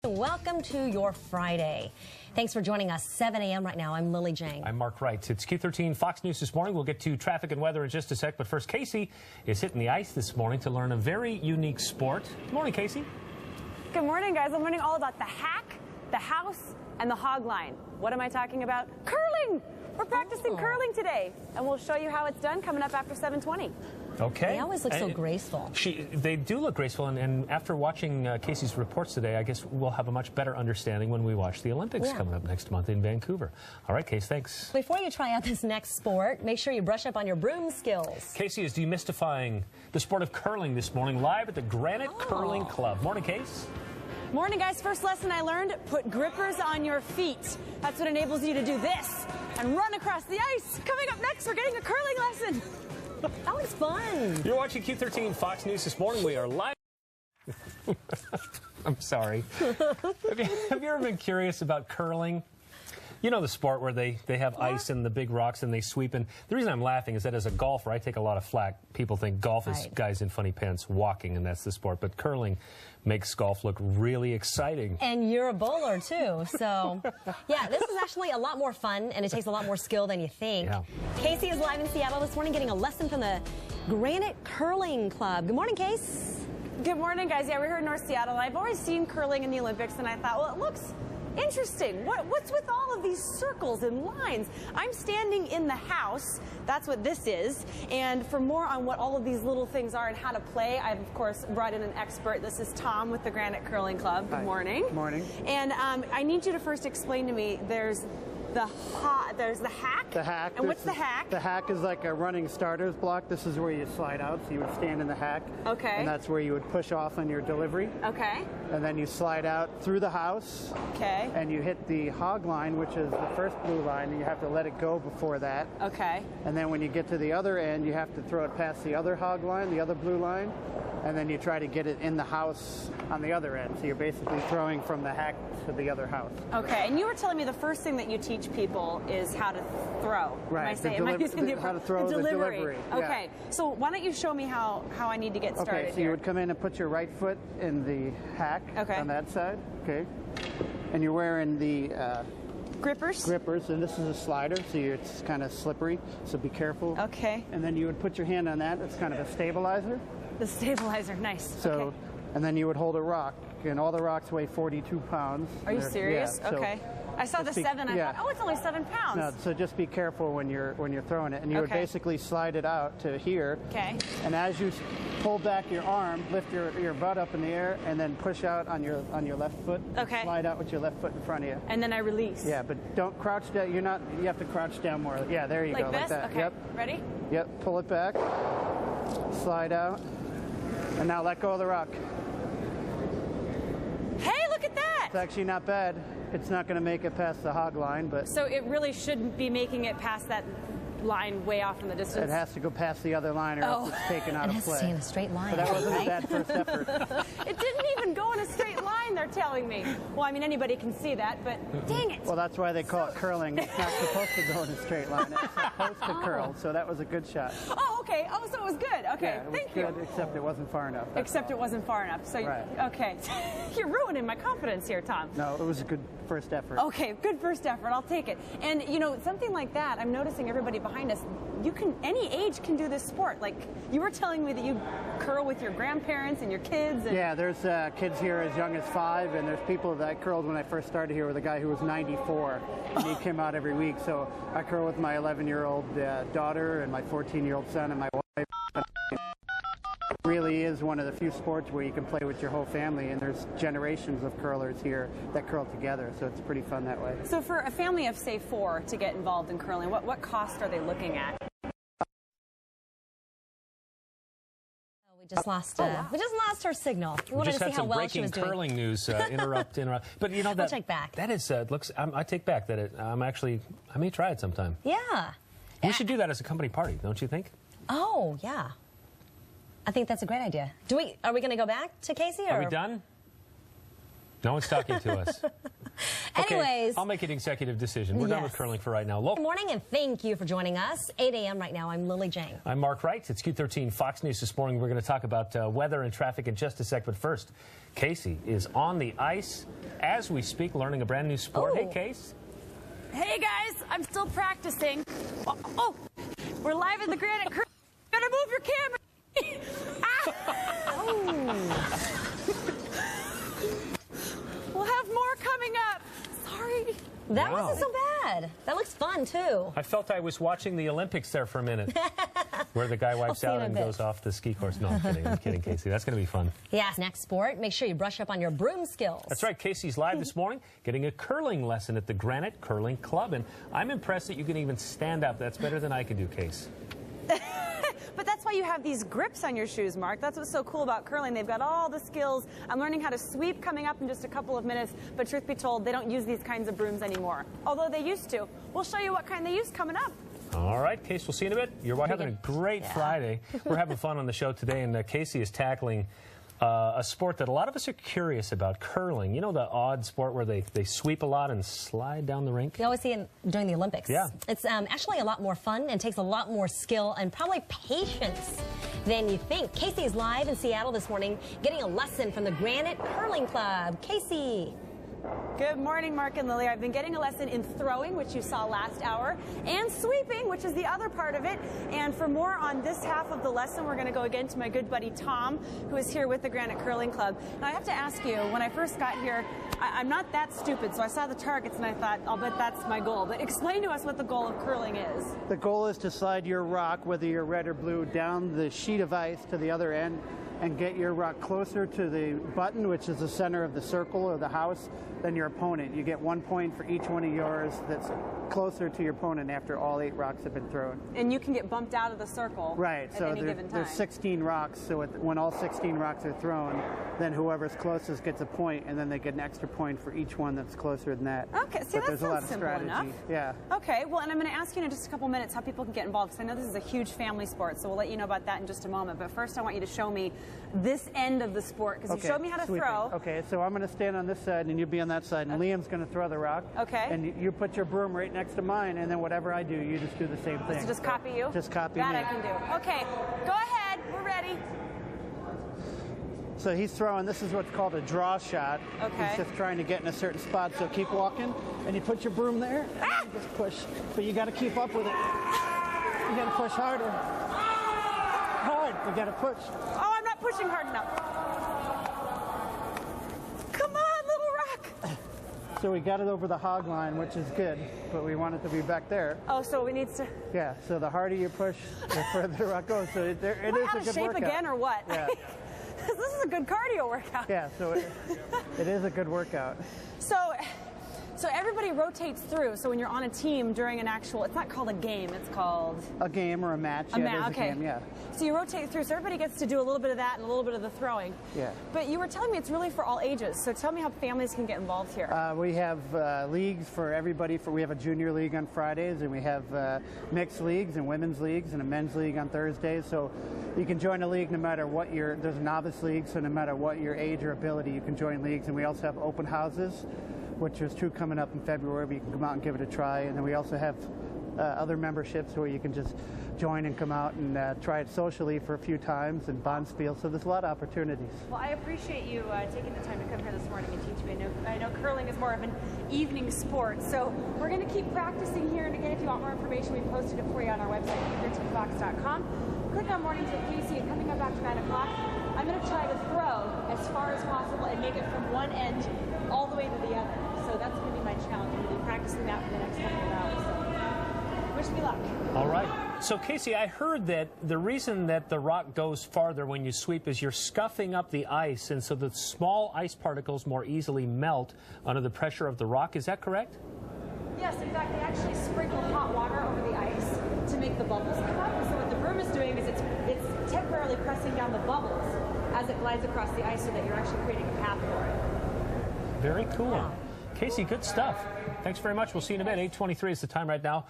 Welcome to your Friday. Thanks for joining us. 7 a.m. right now. I'm Lily Jane. I'm Mark Wright. It's Q13 Fox News this morning. We'll get to traffic and weather in just a sec. But first, Kaci is hitting the ice this morning to learn a very unique sport. Good morning, Kaci. Good morning, guys. I'm learning all about the hack, the house, and the hog line. What am I talking about? Curling! We're practicing curling today, and we'll show you how it's done coming up after 7:20. Okay. They always look so graceful. They do look graceful, and after watching Kaci's reports today, I guess we'll have a much better understanding when we watch the Olympics coming up next month in Vancouver. All right, Kaci, thanks. Before you try out this next sport, make sure you brush up on your broom skills. Kaci is demystifying the sport of curling this morning, live at the Granite Curling Club. Morning, Kaci. Morning, guys. First lesson I learned, put grippers on your feet. That's what enables you to do this and run across the ice. Coming up next, we're getting a curling lesson. That was fun. You're watching Q13 Fox News this morning. We are live. I'm sorry. Have you ever been curious about curling? You know the sport where they have ice and the big rocks and they sweep. And the reason I'm laughing is that as a golfer, I take a lot of flack. People think golf is guys in funny pants walking, and that's the sport. But curling makes golf look really exciting. And you're a bowler, too. So, yeah, this is actually a lot more fun, and it takes a lot more skill than you think. Yeah. Kaci is live in Seattle this morning getting a lesson from the Granite Curling Club. Good morning, Kaci. Good morning, guys. Yeah, we're here in North Seattle. I've always seen curling in the Olympics, and I thought, well, it looks interesting. What's with all of these circles and lines? I'm standing in the house. That's what this is. And for more on what all of these little things are and how to play, I've, of course, brought in an expert. This is Tom with the Granite Curling Club. Good morning. Good morning. And I need you to first explain to me, there's the hack. The hack. And what's the hack? The hack is like a running starter's block. This is where you slide out, so you would stand in the hack. Okay. And that's where you would push off on your delivery. Okay. And then you slide out through the house. Okay. And you hit the hog line, which is the first blue line, and you have to let it go before that. Okay. And then when you get to the other end, you have to throw it past the other hog line, the other blue line, and then you try to get it in the house on the other end. So you're basically throwing from the hack to the other house. Okay. And you were telling me the first thing that you teach people is how to throw. Right. How to throw the delivery. Okay. Yeah. So why don't you show me how I need to get started Okay, so here. you would come in and put your right foot in the hack on that side. Okay. And you're wearing the grippers, and this is a slider, so it's kind of slippery, so be careful. Okay. And then you would put your hand on that. It's kind of a stabilizer. The stabilizer, nice. So, okay. And then you would hold a rock, and all the rocks weigh 42 pounds. Are you serious? Yeah, okay. I saw the 7. I thought, oh, it's only 7 pounds. No, so just be careful when you're throwing it, and you would basically slide it out to here. Okay. And as you pull back your arm, lift your butt up in the air, and then push out on your left foot. Okay. Slide out with your left foot in front of you. And then I release. Yeah, but don't crouch down. You have to crouch down more. Yeah, there you like go. This? Like that. Okay. Yep. Ready? Yep. Pull it back. Slide out. And now let go of the rock. Hey, look at that! It's actually not bad. It's not going to make it past the hog line, but... So it really shouldn't be making it past that line way off in the distance? It has to go past the other line or else it's taken out of play. It has to stay in a straight line. So that wasn't a bad first effort. It didn't even go in a straight line, they're telling me. Well, I mean, anybody can see that, but dang it. Well, that's why they call it curling. It's not supposed to go in a straight line. It's supposed to curl, so that was a good shot. Oh, okay. Oh, so it was good. Okay, yeah, it was thank good, you. Except it wasn't far enough. Except it wasn't far enough. So, okay. You're ruining my confidence here, Tom. No, it was a good first effort. Okay, good first effort. I'll take it. And, you know, something like that, I'm noticing everybody behind us, any age can do this sport. Like, you were telling me that you curl with your grandparents and your kids. And yeah, there's kids here as young as 5, and there's people that I curled when I first started here with a guy who was 94, and he came out every week. So I curl with my 11-year-old daughter and my 14-year-old son and my wife. It really is one of the few sports where you can play with your whole family, and there's generations of curlers here that curl together, so it's pretty fun that way. So for a family of, say, 4 to get involved in curling, what cost are they looking at? We just lost her signal. We wanted to see how well she was doing. Breaking curling news. Interrupt. But you know that. I'll take back. That is looks. I take back that I may try it sometime. Yeah. We should do that as a company party, don't you think? Oh yeah. I think that's a great idea. Are we going to go back to Kaci? Or? Are we done? No one's talking to us. Anyways. I'll make an executive decision. We're done with curling for right now. Good morning, and thank you for joining us. 8 a.m. right now. I'm Lily Jane. I'm Mark Wright. It's Q13 Fox News this morning. We're going to talk about weather and traffic in just a sec. But first, Kaci is on the ice as we speak, learning a brand new sport. Oh. Hey, Kaci. Hey guys, I'm still practicing. Oh, we're live in the Granite Curling. Better move your camera. We'll have more coming up. Sorry. That Wow. wasn't so bad. That looks fun, too. I felt I was watching the Olympics there for a minute, where the guy wipes out and goes off the ski course. No, I'm kidding. I'm kidding, Kaci. That's going to be fun. Yes, next sport, make sure you brush up on your broom skills. That's right. Kaci's live this morning, getting a curling lesson at the Granite Curling Club. And I'm impressed that you can even stand up. That's better than I can do, Kaci. But that's why you have these grips on your shoes, Mark. That's what's so cool about curling. They've got all the skills. I'm learning how to sweep coming up in just a couple of minutes, but truth be told, they don't use these kinds of brooms anymore, although they used to. We'll show you what kind they use coming up. All right, Kaci, we'll see you in a bit. You're having a great Friday. We're having fun on the show today, and Kaci is tackling a sport that a lot of us are curious about, curling. You know, the odd sport where they sweep a lot and slide down the rink? You always see it during the Olympics. Yeah. It's actually a lot more fun and takes a lot more skill and probably patience than you think. Kaci is live in Seattle this morning getting a lesson from the Granite Curling Club. Kaci. Good morning, Mark and Lily. I've been getting a lesson in throwing, which you saw last hour, and sweeping, which is the other part of it. And for more on this half of the lesson, we're going to go again to my good buddy Tom, who is here with the Granite Curling Club. Now, I have to ask you, when I first got here, I'm not that stupid, so I saw the targets and I thought, I'll bet that's my goal. But explain to us what the goal of curling is. The goal is to slide your rock, whether you're red or blue, down the sheet of ice to the other end and get your rock closer to the button, which is the center of the circle or the house, than your opponent. You get 1 point for each one of yours that's closer to your opponent after all 8 rocks have been thrown. And you can get bumped out of the circle Right, at so any given time. there's 16 rocks, so when all 16 rocks are thrown, then whoever's closest gets a point, and then they get an extra point for each one that's closer than that. Okay, see, but that there's a lot sounds of simple strategy. enough. Yeah. Okay, well, and I'm going to ask you in just a couple minutes how people can get involved, because I know this is a huge family sport, so we'll let you know about that in just a moment. But first, I want you to show me this end of the sport, because you showed me how to sweeping. throw. Okay, so I'm going to stand on this side, and you'll be on that side, and Liam's going to throw the rock. Okay. And you put your broom right next to mine, and then whatever I do, you just do the same thing. So just copy you? Just copy that me. I can do. Okay, go ahead. We're ready. So he's throwing, this is what's called a draw shot. Okay. He's just trying to get in a certain spot, so keep walking, and you put your broom there, and you just push. But you got to keep up with it. You got to push harder. Hard, you got to push. Oh, I'm not pushing hard enough. Come on, little rock. So we got it over the hog line, which is good, but we want it to be back there. Oh, so it needs to... Yeah, so the harder you push, the further the rock goes. So it is Am I out a of good shape workout. again or what? Yeah. This is a good cardio workout. Yeah, so it is a good workout. So everybody rotates through. So when you're on a team during an actual, it's not called a game, it's called... A game or a match. A Yeah, match, it is okay. a game, yeah. So you rotate through, so everybody gets to do a little bit of that and a little bit of the throwing. Yeah. But you were telling me it's really for all ages. So tell me how families can get involved here. We have leagues for everybody. We have a junior league on Fridays, and we have mixed leagues and women's leagues and a men's league on Thursdays. So you can join a league no matter what there's a novice league, so no matter what your age or ability, you can join leagues. And we also have open houses, which is true coming up in February, but you can come out and give it a try. And then we also have other memberships where you can just join and come out and try it socially for a few times and bond spiel. So there's a lot of opportunities. Well, I appreciate you taking the time to come here this morning and teach me. I know curling is more of an evening sport, so we're going to keep practicing here. And again, if you want more information, we posted it for you on our website, q13fox.com. Click on Mornings with Kaci, and coming up after 9 o'clock, I'm going to try to throw as far as possible and make it from one end all the way to the other. So that's going to be my challenge. I'm going to be practicing that for the next couple of hours. So wish me luck. All right. So, Kaci, I heard that the reason that the rock goes farther when you sweep is you're scuffing up the ice, and so the small ice particles more easily melt under the pressure of the rock. Is that correct? Yes, in fact, they actually sprinkle hot water over the ice to make the bubbles come up. So what the broom is doing is it's temporarily pressing down the bubbles as it glides across the ice so that you're actually creating a path for it. Very cool. Kaci, good stuff. Thanks very much. We'll see you in a bit. 8:23 is the time right now.